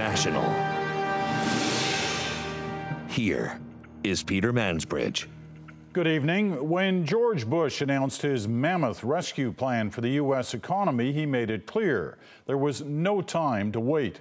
national. Here is Peter Mansbridge. Good evening. When George Bush announced his mammoth rescue plan for the U.S. economy, he made it clear there was no time to wait.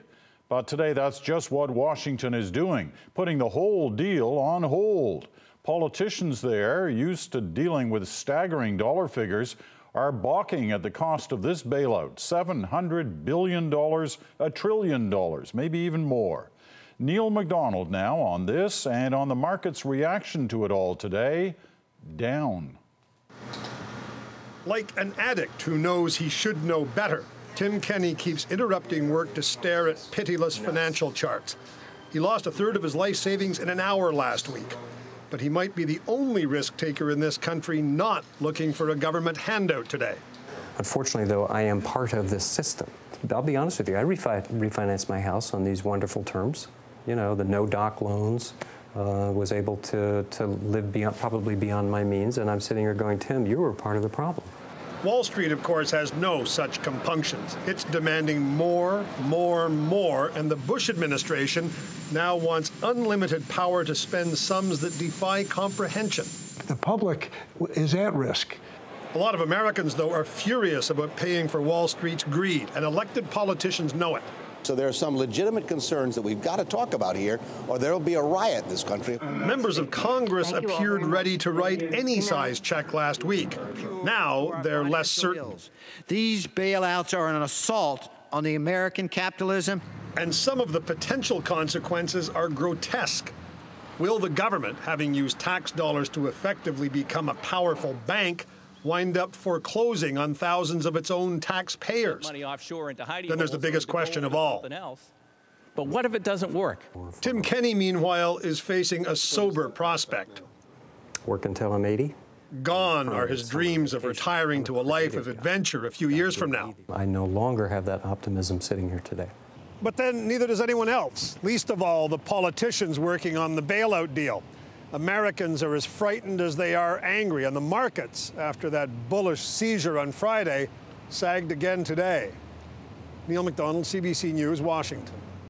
But today, that's just what Washington is doing, putting the whole deal on hold. Politicians there, used to dealing with staggering dollar figures, are balking at the cost of this bailout. $700 billion, $1 trillion, maybe even more. Neil McDonald now on this and on the market's reaction to it all today, down. Like an addict who knows he should know better, Tim Kenney keeps interrupting work to stare at pitiless financial charts. He lost a third of his life savings in an hour last week. But he might be the only risk taker in this country not looking for a government handout today. Unfortunately, though, I am part of this system. I'll be honest with you, I refinanced my house on these wonderful terms. You know, the no-doc loans, was able to live probably beyond my means, and I'm sitting here going, Tim, you were part of the problem. Wall Street, of course, has no such compunctions. It's demanding more, and the Bush administration now wants unlimited power to spend sums that defy comprehension. The public is at risk. A lot of Americans, though, are furious about paying for Wall Street's greed, and elected politicians know it. So there are some legitimate concerns that we've got to talk about here, or there'll be a riot in this country. Members of Congress appeared ready to write any size check last week. Now they're less certain. These bailouts are an assault on the American capitalism. And some of the potential consequences are grotesque. Will the government, having used tax dollars to effectively become a powerful bank, wind up foreclosing on thousands of its own taxpayers? Then there's the biggest question of all. But what if it doesn't work? Tim Kenney, meanwhile, is facing a sober prospect. Work until I'm 80? Gone are his dreams of retiring to a life of adventure a few years from now. I no longer have that optimism sitting here today. But then neither does anyone else, least of all the politicians working on the bailout deal. Americans are as frightened as they are angry, and the markets, after that bullish seizure on Friday, sagged again today. Neil McDonald, CBC News, Washington.